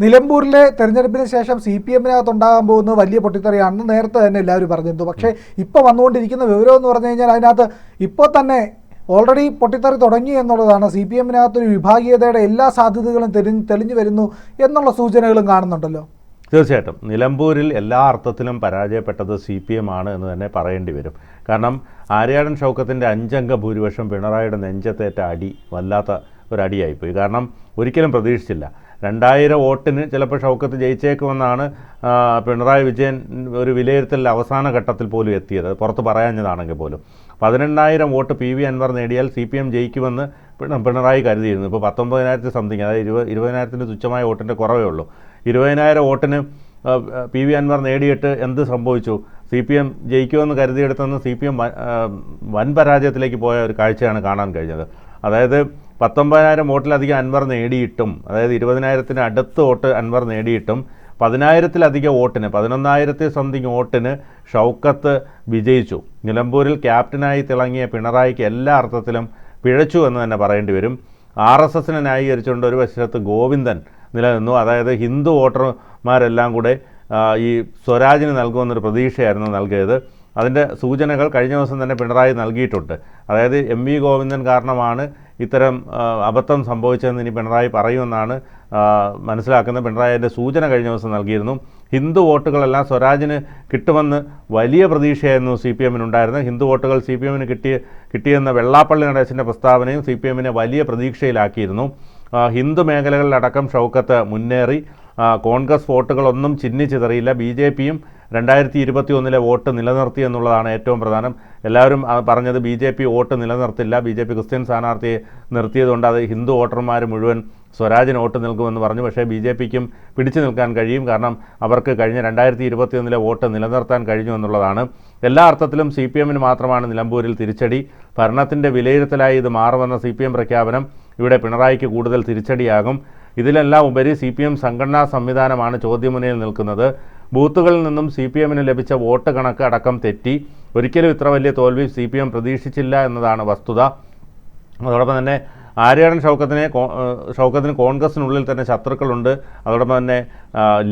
നിലമ്പൂരിലെ തെരഞ്ഞെടുപ്പിന് ശേഷം CPM-നകത്ത് ഉണ്ടാകാൻ പോകുന്നത് വലിയ പൊട്ടിത്തെറിയാണെന്ന് നേരത്തെ തന്നെ എല്ലാവരും പറഞ്ഞിരുന്നു. പക്ഷേ ഇപ്പോൾ വന്നുകൊണ്ടിരിക്കുന്ന വിവരം എന്ന് പറഞ്ഞു കഴിഞ്ഞാൽ അതിനകത്ത് ഇപ്പോൾ തന്നെ ഓൾറെഡി പൊട്ടിത്തെറി തുടങ്ങി എന്നുള്ളതാണ്. CPM-നകത്തൊരു വിഭാഗീയതയുടെ എല്ലാ സാധ്യതകളും തെളിഞ്ഞു വരുന്നു എന്നുള്ള സൂചനകളും കാണുന്നുണ്ടല്ലോ. തീർച്ചയായിട്ടും നിലമ്പൂരിൽ എല്ലാ അർത്ഥത്തിലും പരാജയപ്പെട്ടത് CPM ആണ് എന്ന് തന്നെ പറയേണ്ടി വരും. കാരണം ആര്യാടൻ ഷൗക്കത്തിൻ്റെ 5 അംഗ ഭൂരിപക്ഷം പിണറായിയുടെ നെഞ്ചത്തേറ്റ അടി വല്ലാത്ത ഒരടിയായിപ്പോയി. കാരണം ഒരിക്കലും പ്രതീക്ഷിച്ചില്ല. 2000 വോട്ടിന് ചിലപ്പോൾ ഷൗക്കത്ത് ജയിച്ചേക്കുമെന്നാണ് പിണറായി വിജയൻ ഒരു വിലയിരുത്തൽ അവസാന ഘട്ടത്തിൽ പോലും എത്തിയത്, പുറത്ത് പറയാഞ്ഞതാണെങ്കിൽ പോലും. 18,000 വോട്ട് PV അൻവർ നേടിയാൽ CPM ജയിക്കുമെന്ന് പിണറായി കരുതിയിരുന്നു. ഇപ്പോൾ 19,000 സംതിങ്, അതായത് 20,000 തുച്ഛമായ വോട്ടിൻ്റെ കുറവേ ഉള്ളൂ. 20,000 വോട്ടിന് PV അൻവർ നേടിയിട്ട് എന്ത് സംഭവിച്ചു? CPM ജയിക്കുമെന്ന് കരുതിയെടുത്തെന്ന് CPM വൻ പരാജയത്തിലേക്ക് പോയ ഒരു കാഴ്ചയാണ് കാണാൻ കഴിഞ്ഞത്. അതായത് 19,000 വോട്ടിലധികം അൻവർ നേടിയിട്ടും, അതായത് 20,000-ന് അടുത്ത് വോട്ട് അൻവർ നേടിയിട്ടും 10,000-ലധികം വോട്ടിന് 11,000 സംതിങ് വോട്ടിന് ഷൗക്കത്ത് വിജയിച്ചു. നിലമ്പൂരിൽ ക്യാപ്റ്റനായി തിളങ്ങിയ പിണറായിക്ക് എല്ലാ അർത്ഥത്തിലും പിഴച്ചു എന്ന് തന്നെ പറയേണ്ടി വരും. RSSനെ ന്യായീകരിച്ചുകൊണ്ട് ഒരു വശത്ത് ഗോവിന്ദൻ നിലനിന്നു. അതായത് ഹിന്ദു വോട്ടർമാരെല്ലാം കൂടെ ഈ സ്വരാജിന് നൽകുമെന്നൊരു പ്രതീക്ഷയായിരുന്നു നൽകിയത്. അതിൻ്റെ സൂചനകൾ കഴിഞ്ഞ ദിവസം തന്നെ പിണറായി നൽകിയിട്ടുണ്ട്. അതായത് MV ഗോവിന്ദൻ കാരണമാണ് ഇത്തരം അബദ്ധം സംഭവിച്ചതെന്ന് ഇനി പിണറായി പറയുമെന്നാണ് മനസ്സിലാക്കുന്നത്. പിണറായി അതിൻ്റെ സൂചന കഴിഞ്ഞ ദിവസം നൽകിയിരുന്നു. ഹിന്ദു വോട്ടുകളെല്ലാം സ്വരാജിന് കിട്ടുമെന്ന് വലിയ പ്രതീക്ഷയായിരുന്നു CPM-നുണ്ടായിരുന്നത്. ഹിന്ദു വോട്ടുകൾ CPM-ന് കിട്ടിയെന്ന വെള്ളാപ്പള്ളി നടേശൻ്റെ പ്രസ്താവനയും CPM-നെ വലിയ പ്രതീക്ഷയിലാക്കിയിരുന്നു. ഹിന്ദു മേഖലകളിലടക്കം ഷൗക്കത്ത് മുന്നേറി. കോൺഗ്രസ് വോട്ടുകളൊന്നും ചിന്നിച്ചിതറിയില്ല. BJP-യും 2021-ലെ വോട്ട് നിലനിർത്തി എന്നുള്ളതാണ് ഏറ്റവും പ്രധാനം. എല്ലാവരും പറഞ്ഞത് BJP വോട്ട് നിലനിർത്തില്ല, BJP ക്രിസ്ത്യൻ സ്ഥാനാർത്ഥിയെ നിർത്തിയതുകൊണ്ട് അത് ഹിന്ദു വോട്ടർമാർ മുഴുവൻ സ്വരാജിന് വോട്ട് നൽകുമെന്ന് പറഞ്ഞു. പക്ഷേ BJP-ക്കും പിടിച്ചു നിൽക്കാൻ കഴിയും. കാരണം അവർക്ക് കഴിഞ്ഞ 2021-ലെ വോട്ട് നിലനിർത്താൻ കഴിഞ്ഞു എന്നുള്ളതാണ്. എല്ലാ അർത്ഥത്തിലും CPM-ന് മാത്രമാണ് നിലമ്പൂരിൽ തിരിച്ചടി. ഭരണത്തിൻ്റെ വിലയിരുത്തലായി ഇത് മാറുമെന്ന CPM പ്രഖ്യാപനം ഇവിടെ പിണറായിക്ക് കൂടുതൽ തിരിച്ചടിയാകും. ഇതിലെല്ലാം ഉപരി CPM സംഘടനാ സംവിധാനമാണ് ചോദ്യമുനയിൽ നിൽക്കുന്നത്. ബൂത്തുകളിൽ നിന്നും CPM-ന് ലഭിച്ച വോട്ട് കണക്ക് അടക്കം തെറ്റി. ഒരിക്കലും ഇത്ര വലിയ തോൽവി CPM പ്രതീക്ഷിച്ചില്ല എന്നതാണ് വസ്തുത. അതോടൊപ്പം തന്നെ ആര്യാടൻ ഷൗക്കത്തിന് കോൺഗ്രസിനുള്ളിൽ തന്നെ ശത്രുക്കളുണ്ട്. അതോടൊപ്പം തന്നെ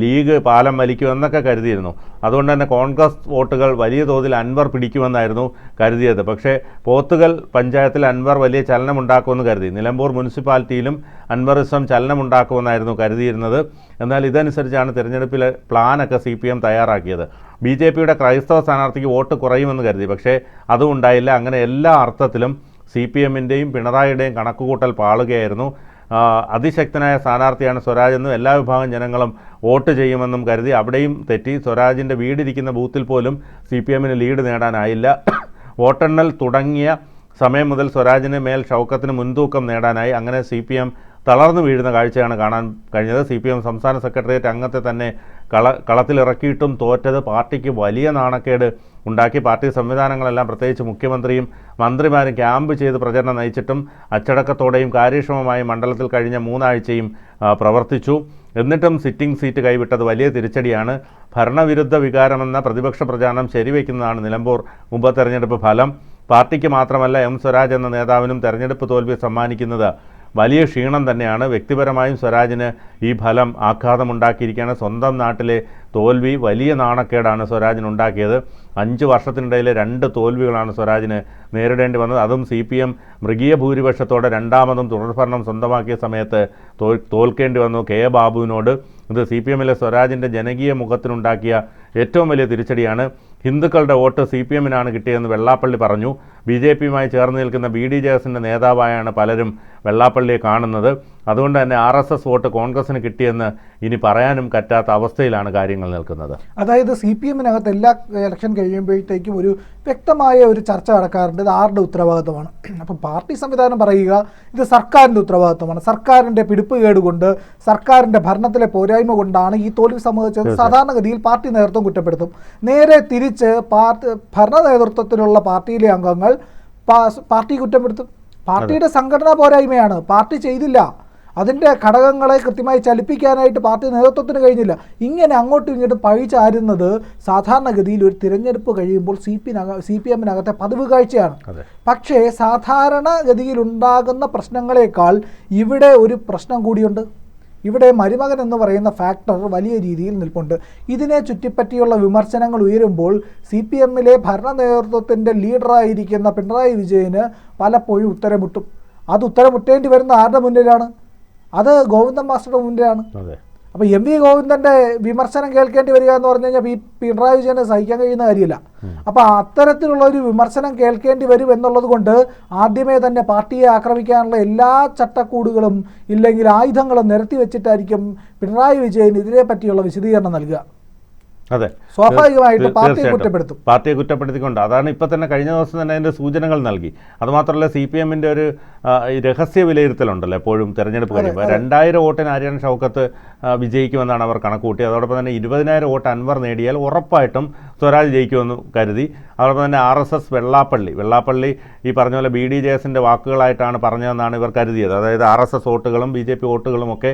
ലീഗ് പാലം വലിക്കും എന്നൊക്കെ കരുതിയിരുന്നു. അതുകൊണ്ട് തന്നെ കോൺഗ്രസ് വോട്ടുകൾ വലിയ തോതിൽ അൻവർ പിടിക്കുമെന്നായിരുന്നു കരുതിയത്. പക്ഷേ പോത്തുകൽ പഞ്ചായത്തിൽ അൻവർ വലിയ ചലനമുണ്ടാക്കുമെന്ന് കരുതി. നിലമ്പൂർ മുനിസിപ്പാലിറ്റിയിലും അൻവറിസം ചലനമുണ്ടാക്കുമെന്നായിരുന്നു കരുതിയിരുന്നത്. എന്നാൽ ഇതനുസരിച്ചാണ് തിരഞ്ഞെടുപ്പിലെ പ്ലാനൊക്കെ CPM തയ്യാറാക്കിയത്. BJP-യുടെ ക്രൈസ്തവ സ്ഥാനാർത്ഥിക്ക് വോട്ട് കുറയുമെന്ന് കരുതി. പക്ഷേ അതും ഉണ്ടായില്ല. അങ്ങനെ എല്ലാ അർത്ഥത്തിലും CPM-ൻ്റെയും പിണറായിയുടെയും കണക്കുകൂട്ടൽ പാളുകയായിരുന്നു. അതിശക്തനായ സ്ഥാനാർത്ഥിയാണ് സ്വരാജ് എന്നും എല്ലാ വിഭാഗം ജനങ്ങളും വോട്ട് ചെയ്യുമെന്നും കരുതി. അവിടെയും തെറ്റി. സ്വരാജിൻ്റെ വീടിരിക്കുന്ന ബൂത്തിൽ പോലും CPM-ന് ലീഡ് നേടാനായില്ല. വോട്ടെണ്ണൽ തുടങ്ങിയ സമയം മുതൽ സ്വരാജിന് മേൽ ഷൗക്കത്തിന് മുൻതൂക്കം നേടാനായി. അങ്ങനെ CPM തളർന്നു വീഴുന്ന കാഴ്ചയാണ് കാണാൻ കഴിഞ്ഞത്. CPM സംസ്ഥാന സെക്രട്ടേറിയറ്റ് അംഗത്തെ തന്നെ കളത്തിലിറക്കിയിട്ടും തോറ്റത് പാർട്ടിക്ക് വലിയ നാണക്കേട് ഉണ്ടാക്കി. പാർട്ടി സംവിധാനങ്ങളെല്ലാം, പ്രത്യേകിച്ച് മുഖ്യമന്ത്രിയും മന്ത്രിമാരും ക്യാമ്പ് ചെയ്ത് പ്രചരണം നയിച്ചിട്ടും അച്ചടക്കത്തോടെയും കാര്യക്ഷമമായും മണ്ഡലത്തിൽ കഴിഞ്ഞ 3 ആഴ്ചയും പ്രവർത്തിച്ചു. എന്നിട്ടും സിറ്റിംഗ് സീറ്റ് കൈവിട്ടത് വലിയ തിരിച്ചടിയാണ്. ഭരണവിരുദ്ധ വികാരമെന്ന പ്രതിപക്ഷ പ്രചാരണം ശരിവയ്ക്കുന്നതാണ് നിലമ്പൂർ ഉപതെരഞ്ഞെടുപ്പ് ഫലം. പാർട്ടിക്ക് മാത്രമല്ല സ്വരാജ് എന്ന നേതാവിനും തെരഞ്ഞെടുപ്പ് തോൽവി സമ്മാനിക്കുന്നത് വലിയ ക്ഷീണം തന്നെയാണ്. വ്യക്തിപരമായും സ്വരാജിന് ഈ ഫലം ആഘാതമുണ്ടാക്കിയിരിക്കുകയാണ്. സ്വന്തം നാട്ടിലെ തോൽവി വലിയ നാണക്കേടാണ് സ്വരാജിനുണ്ടാക്കിയത്. 5 വർഷത്തിനിടയിലെ 2 തോൽവികളാണ് സ്വരാജിന് നേരിടേണ്ടി വന്നത്. അതും CPM മൃഗീയ ഭൂരിപക്ഷത്തോടെ രണ്ടാമതും തുടർഭരണം സ്വന്തമാക്കിയ സമയത്ത് തോൽക്കേണ്ടി വന്നു കെ ബാബുവിനോട്. ഇത് CPM-ലെ സ്വരാജിൻ്റെ ജനകീയ മുഖത്തിനുണ്ടാക്കിയ ഏറ്റവും വലിയ തിരിച്ചടിയാണ്. ഹിന്ദുക്കളുടെ വോട്ട് CPM-നാണ് കിട്ടിയതെന്ന് വെള്ളാപ്പള്ളി പറഞ്ഞു. BJP-യുമായി ചേർന്ന് നിൽക്കുന്ന BDJS-ൻ്റെ നേതാവായാണ് പലരും വെള്ളാപ്പള്ളിയെ കാണുന്നത്. അതുകൊണ്ട് തന്നെ RSS വോട്ട് കോൺഗ്രസിന് കിട്ടിയെന്ന് ഇനി പറയാനും പറ്റാത്ത അവസ്ഥയിലാണ് കാര്യങ്ങൾ നിൽക്കുന്നത്. അതായത് CPM-നകത്ത് എല്ലാ ഇലക്ഷൻ കഴിയുമ്പോഴത്തേക്കും ഒരു വ്യക്തമായ ഒരു ചർച്ച നടക്കാറുണ്ട്. ഇത് ആരുടെ ഉത്തരവാദിത്തമാണ്? അപ്പം പാർട്ടി സംവിധാനം പറയുക ഇത് സർക്കാരിൻ്റെ ഉത്തരവാദിത്തമാണ്, സർക്കാരിൻ്റെ പിടിപ്പുകേട് കൊണ്ട്, സർക്കാരിൻ്റെ ഭരണത്തിലെ പോരായ്മ കൊണ്ടാണ് ഈ തോൽവി സംഭവിച്ചത്. സാധാരണഗതിയിൽ പാർട്ടി നേതൃത്വം കുറ്റപ്പെടുത്തും. നേരെ തിരിച്ച് ഭരണ നേതൃത്വത്തിലുള്ള പാർട്ടിയിലെ അംഗങ്ങൾ പാർട്ടി കുറ്റപ്പെടുത്തും. പാർട്ടിയുടെ സംഘടനാ പോരായ്മയാണ്, പാർട്ടി ചെയ്തില്ല, അതിൻ്റെ ഘടകങ്ങളെ കൃത്യമായി ചലിപ്പിക്കാനായിട്ട് പാർട്ടി നേതൃത്വത്തിന് കഴിഞ്ഞില്ല. ഇങ്ങനെ അങ്ങോട്ടും ഇങ്ങോട്ടും പഴിചാരുന്നത് സാധാരണഗതിയിൽ ഒരു തിരഞ്ഞെടുപ്പ് കഴിയുമ്പോൾ CPM-നകത്തെ പതിവ് കാഴ്ചയാണ്. പക്ഷേ സാധാരണഗതിയിൽ ഉണ്ടാകുന്ന പ്രശ്നങ്ങളെക്കാൾ ഇവിടെ ഒരു പ്രശ്നം കൂടിയുണ്ട്. ഇവിടെ മരുമകൻ എന്ന് പറയുന്ന ഫാക്ടർ വലിയ രീതിയിൽ നിൽപ്പുണ്ട്. ഇതിനെ ചുറ്റിപ്പറ്റിയുള്ള വിമർശനങ്ങൾ ഉയരുമ്പോൾ CPM-ലെ ഭരണ നേതൃത്വത്തിൻ്റെ ലീഡറായിരിക്കുന്ന പിണറായി വിജയന് പലപ്പോഴും ഉത്തരമുട്ടും. അത് ഉത്തരമുട്ടേണ്ടി വരുന്ന ആരുടെ മുന്നിലാണ്? അത് ഗോവിന്ദൻ മാസ്റ്ററുടെ മുന്നിലാണ്. അപ്പോൾ MV ഗോവിന്ദൻ്റെ വിമർശനം കേൾക്കേണ്ടി വരിക എന്ന് പറഞ്ഞു കഴിഞ്ഞാൽ പിണറായി വിജയന് സഹിക്കാൻ കഴിയുന്ന കാര്യമില്ല. അപ്പോൾ അത്തരത്തിലുള്ള ഒരു വിമർശനം കേൾക്കേണ്ടി വരും എന്നുള്ളത് കൊണ്ട് ആദ്യമേ തന്നെ പാർട്ടിയെ ആക്രമിക്കാനുള്ള എല്ലാ ചട്ടക്കൂടുകളും ഇല്ലെങ്കിൽ ആയുധങ്ങളും നിരത്തി വെച്ചിട്ടായിരിക്കും പിണറായി വിജയൻ ഇതിനെ പറ്റിയുള്ള വിശദീകരണം നൽകുക. അതെ, സ്വാഭാവികമായിട്ടും പാർട്ടിയെ കുറ്റപ്പെടുത്തിക്കൊണ്ട് അതാണ് ഇപ്പം തന്നെ കഴിഞ്ഞ ദിവസം തന്നെ അതിൻ്റെ സൂചനകൾ നൽകി. അതുമാത്രമല്ല CPM-ൻ്റെ ഒരു രഹസ്യ വിലയിരുത്തലുണ്ടല്ലോ എപ്പോഴും തെരഞ്ഞെടുപ്പ് കഴിയുമ്പോൾ 2000 വോട്ടിന് ആര്യാടൻ ഷൗക്കത്ത് വിജയിക്കുമെന്നാണ് അവർ കണക്കുകൂട്ടി. അതോടൊപ്പം തന്നെ 20,000 വോട്ട് അൻവർ നേടിയാൽ ഉറപ്പായിട്ടും സ്വരാജ് ജയിക്കുമെന്ന് കരുതി. അതോടൊപ്പം തന്നെ RSS വെള്ളാപ്പള്ളി ഈ പറഞ്ഞ പോലെ BDJS-ൻ്റെ വാക്കുകളായിട്ടാണ് പറഞ്ഞതെന്നാണ് ഇവർ കരുതിയത്. അതായത് RSS വോട്ടുകളും BJP വോട്ടുകളും ഒക്കെ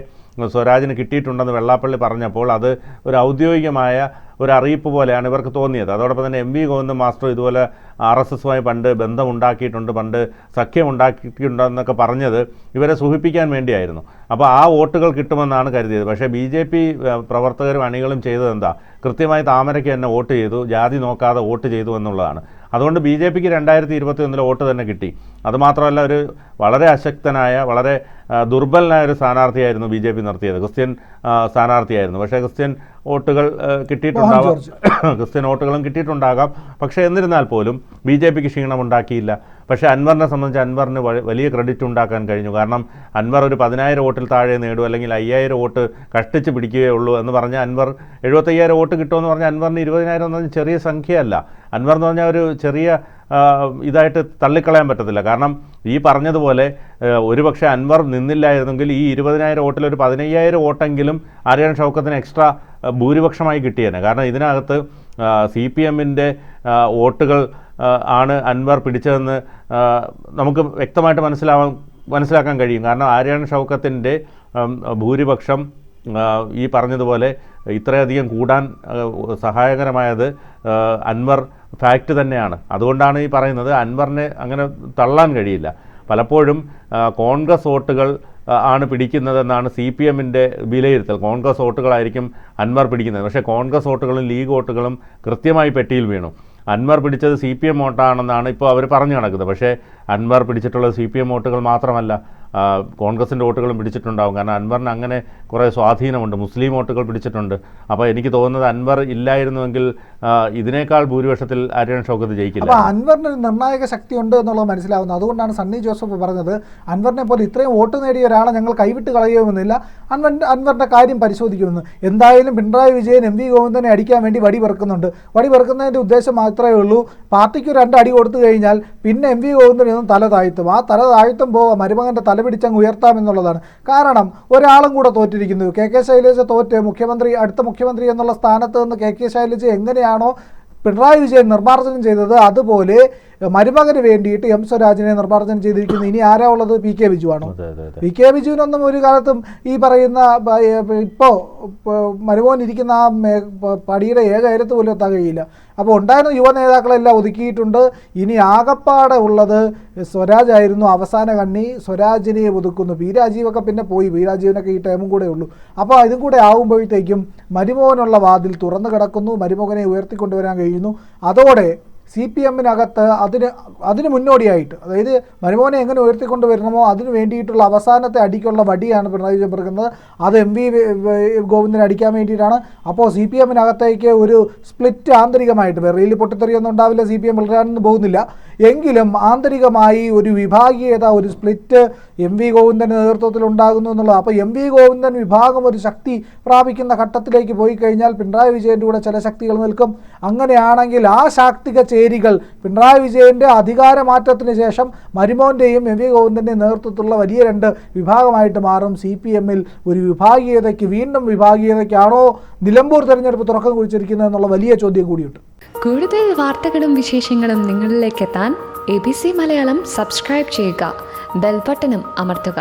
സ്വരാജിന് കിട്ടിയിട്ടുണ്ടെന്ന് വെള്ളാപ്പള്ളി പറഞ്ഞപ്പോൾ അത് ഒരു ഔദ്യോഗികമായ ഒരു അറിയിപ്പ് പോലെയാണ് ഇവർക്ക് തോന്നിയത്. അതോടൊപ്പം തന്നെ MV ഗോവിന്ദൻ മാസ്റ്റർ ഇതുപോലെ RSS-മായി പണ്ട് ബന്ധമുണ്ടാക്കിയിട്ടുണ്ട്, പണ്ട് സഖ്യമുണ്ടാക്കിയിട്ടുണ്ടെന്നൊക്കെ പറഞ്ഞത് ഇവരെ സൂചിപ്പിക്കാൻ വേണ്ടിയായിരുന്നു. അപ്പോൾ ആ വോട്ടുകൾ കിട്ടുമെന്നാണ് കരുതിയത്. പക്ഷേ BJP പ്രവർത്തകരും അണികളും ചെയ്തത് എന്താ? കൃത്യമായി താമരയ്ക്ക് തന്നെ വോട്ട് ചെയ്തു, ജാതി നോക്കാതെ വോട്ട് ചെയ്തു എന്നുള്ളതാണ്. അതുകൊണ്ട് BJP-ക്ക് 2021 വോട്ട് തന്നെ കിട്ടി. അതുമാത്രമല്ല ഒരു വളരെ അശക്തനായ വളരെ ദുർബലനായ ഒരു സ്ഥാനാർത്ഥിയായിരുന്നു BJP നിർത്തിയത്, ക്രിസ്ത്യൻ സ്ഥാനാർത്ഥിയായിരുന്നു. പക്ഷേ ക്രിസ്ത്യൻ വോട്ടുകൾ ക്രിസ്ത്യൻ വോട്ടുകളും കിട്ടിയിട്ടുണ്ടാകാം. പക്ഷേ എന്നിരുന്നാൽ പോലും BJP-ക്ക് ക്ഷീണമുണ്ടാക്കിയില്ല. പക്ഷേ അൻവറിനെ സംബന്ധിച്ച് അൻവറിന് വലിയ ക്രെഡിറ്റ് ഉണ്ടാക്കാൻ കഴിഞ്ഞു. കാരണം അൻവർ ഒരു 10,000 വോട്ടിൽ താഴെ നേടും, അല്ലെങ്കിൽ 5,000 വോട്ട് കഷ്ടിച്ച് പിടിക്കുകയുള്ളൂ എന്ന് പറഞ്ഞാൽ അൻവർ 75,000 വോട്ട് കിട്ടുമെന്ന് പറഞ്ഞാൽ അൻവറിന് 20,000 എന്ന് പറഞ്ഞാൽ ചെറിയ സംഖ്യയല്ല. അൻവർ എന്ന് പറഞ്ഞാൽ ഒരു ചെറിയ ഇതായിട്ട് തള്ളിക്കളയാൻ പറ്റത്തില്ല. കാരണം ഈ പറഞ്ഞതുപോലെ ഒരുപക്ഷെ അൻവർ നിന്നില്ലായിരുന്നെങ്കിൽ ഈ 20,000 വോട്ടിൽ ഒരു 15,000 വോട്ടെങ്കിലും ആര്യാടൻ ഷൗക്കത്തിന് എക്സ്ട്രാ ഭൂരിപക്ഷമായി കിട്ടിയേനെ. കാരണം ഇതിനകത്ത് CPM-ൻ്റെ വോട്ടുകൾ ആണ് അൻവർ പിടിച്ചതെന്ന് നമുക്ക് വ്യക്തമായിട്ട് മനസ്സിലാക്കാൻ കഴിയും. കാരണം ആര്യാടൻ ഷൗക്കത്തിൻ്റെ ഭൂരിപക്ഷം ഈ പറഞ്ഞതുപോലെ ഇത്രയധികം കൂടാൻ സഹായകരമായത് അൻവർ ഫാക്റ്റ് തന്നെയാണ്. അതുകൊണ്ടാണ് ഈ പറയുന്നത് അൻവറിനെ അങ്ങനെ തള്ളാൻ കഴിയില്ല. പലപ്പോഴും കോൺഗ്രസ് വോട്ടുകൾ ആണ് പിടിക്കുന്നതെന്നാണ് CPM-ൻ്റെ വിലയിരുത്തൽ. കോൺഗ്രസ് വോട്ടുകളായിരിക്കും അൻവർ പിടിക്കുന്നത്. പക്ഷേ കോൺഗ്രസ് വോട്ടുകളും ലീഗ് വോട്ടുകളും കൃത്യമായി പെട്ടിയിൽ വീണു. അൻവർ പിടിച്ചത് CPM വോട്ടാണെന്നാണ് ഇപ്പോൾ അവർ പറഞ്ഞു നടക്കുന്നത്. പക്ഷേ അൻവർ പിടിച്ചിട്ടുള്ളത് CPM വോട്ടുകൾ മാത്രമല്ല, കോൺഗ്രസിൻ്റെ വോട്ടുകളും പിടിച്ചിട്ടുണ്ടാകും. കാരണം അൻവറിന് അങ്ങനെ കുറേ സ്വാധീനമുണ്ട്, മുസ്ലിം വോട്ടുകൾ പിടിച്ചിട്ടുണ്ട്. അപ്പോൾ എനിക്ക് തോന്നുന്നത് അൻവർ ഇല്ലായിരുന്നുവെങ്കിൽ ഇതിനേക്കാൾ ഭൂരിപക്ഷത്തിൽ ആര്യാടൻ ഷൗക്കത്ത് ജയിക്കില്ല. അപ്പോൾ അൻവറിന് ഒരു നിർണായക ശക്തി ഉണ്ട് എന്നുള്ളത് മനസ്സിലാവുന്നത്. അതുകൊണ്ടാണ് സണ്ണി ജോസഫ് പറഞ്ഞത് അൻവറിനെ പോലെ ഇത്രയും വോട്ട് നേടിയ ഒരാളെ ഞങ്ങൾ കൈവിട്ട് കളയുമെന്നില്ല, അൻവറിൻ്റെ കാര്യം പരിശോധിക്കുമെന്ന്. എന്തായാലും പിണറായി വിജയൻ MV ഗോവിന്ദനെ അടിക്കാൻ വേണ്ടി വടി പെറുക്കുന്നുണ്ട്. വടി പെറുക്കുന്നതിൻ്റെ ഉദ്ദേശം മാത്രമേ ഉള്ളൂ, പാർട്ടിക്ക് 2 അടി കൊടുത്തു കഴിഞ്ഞാൽ പിന്നെ MV ഗോവിന്ദനൊന്നും തല താഴ്ത്തും. ആ തല താഴ്ത്തുമ്പോൾ മരുമകൻ്റെ തല പിടിച്ചങ്ങ് ഉയർത്താമെന്നുള്ളതാണ്. കാരണം ഒരാളും കൂടെ തോറ്റിരിക്കുന്നു. KK ശൈലജ തോറ്റ് അടുത്ത മുഖ്യമന്ത്രി എന്നുള്ള സ്ഥാനത്ത് നിന്ന് KK ശൈലജ എങ്ങനെയാണോ പിണറായി വിജയൻ നിർമ്മാർജ്ജനം ചെയ്തത്, അതുപോലെ മരുമകന് വേണ്ടിയിട്ട് M സ്വരാജിനെ നിർമ്മാർജ്ജനം ചെയ്തിരിക്കുന്നു. ഇനി ആരാ ഉള്ളത്? PK ബിജു ആണോ? PK ബിജുവിനൊന്നും ഒരു കാലത്തും ഈ പറയുന്ന ഇപ്പോൾ മരുമോൻ ഇരിക്കുന്ന ആ പടിയുടെ ഏകയരത്ത് പോലും എത്താൻ കഴിയില്ല. അപ്പോൾ ഉണ്ടായിരുന്ന യുവ നേതാക്കളെല്ലാം ഒതുക്കിയിട്ടുണ്ട്. ഇനി ആകപ്പാടെ ഉള്ളത് സ്വരാജായിരുന്നു അവസാന കണ്ണി. സ്വരാജിനെ ഒതുക്കുന്നു. P രാജീവൊക്കെ പിന്നെ പോയി, P രാജീവിനൊക്കെ ഈ ടൈമും കൂടെ ഉള്ളൂ. അപ്പോൾ ഇതും കൂടെ ആകുമ്പോഴത്തേക്കും മരുമോനുള്ള വാതിൽ തുറന്നു കിടക്കുന്നു, മരുമകനെ ഉയർത്തിക്കൊണ്ടുവരാൻ കഴിയുന്നു. അതോടെ CPM-നകത്ത് അതിന് മുന്നോടിയായിട്ട്, അതായത് മരുമോനെ എങ്ങനെ ഉയർത്തിക്കൊണ്ടുവരണമോ അതിന് വേണ്ടിയിട്ടുള്ള അവസാനത്തെ അടിക്കുള്ള വടിയാണ് പിണറായി വിജയൻ പെറുക്കുന്നത്. അത് MV ഗോവിന്ദനെ അടിക്കാൻ വേണ്ടിയിട്ടാണ്. അപ്പോൾ CPM-നകത്തേക്ക് ഒരു സ്പ്ലിറ്റ് ആന്തരികമായിട്ട്, വെറിയിൽ പൊട്ടിത്തെറിയൊന്നും ഉണ്ടാവില്ല, CPM വളരാനൊന്നും പോകുന്നില്ല. എങ്കിലും ആന്തരികമായി ഒരു വിഭാഗീയത, ഒരു സ്പ്ലിറ്റ് MV ഗോവിന്ദൻ്റെ നേതൃത്വത്തിൽ ഉണ്ടാകുന്നു എന്നുള്ളത്. അപ്പോൾ MV ഗോവിന്ദൻ വിഭാഗം ഒരു ശക്തി പ്രാപിക്കുന്ന ഘട്ടത്തിലേക്ക് പോയി കഴിഞ്ഞാൽ പിണറായി വിജയൻ്റെ കൂടെ ചില ശക്തികൾ നിൽക്കും. അങ്ങനെയാണെങ്കിൽ ആ ശാക്തിക ചേരികൾ പിണറായി വിജയൻ്റെ അധികാരമാറ്റത്തിന് ശേഷം മരുമോൻ്റെയും MV ഗോവിന്ദൻ്റെയും നേതൃത്വത്തിലുള്ള വലിയ 2 വിഭാഗമായിട്ട് മാറും. CPM-ൽ ഒരു വീണ്ടും വിഭാഗീയതയ്ക്കാണോ നിലമ്പൂർ തെരഞ്ഞെടുപ്പ് തുറക്കം കുറിച്ചിരിക്കുന്നത് എന്നുള്ള വലിയ ചോദ്യം കൂടിയുണ്ട്. കൂടുതൽ വാർത്തകളും വിശേഷങ്ങളും നിങ്ങളിലേക്ക് എത്താൻ ABC മലയാളം സബ്സ്ക്രൈബ് ചെയ്യുക, ബെൽ ബട്ടണും അമർത്തുക.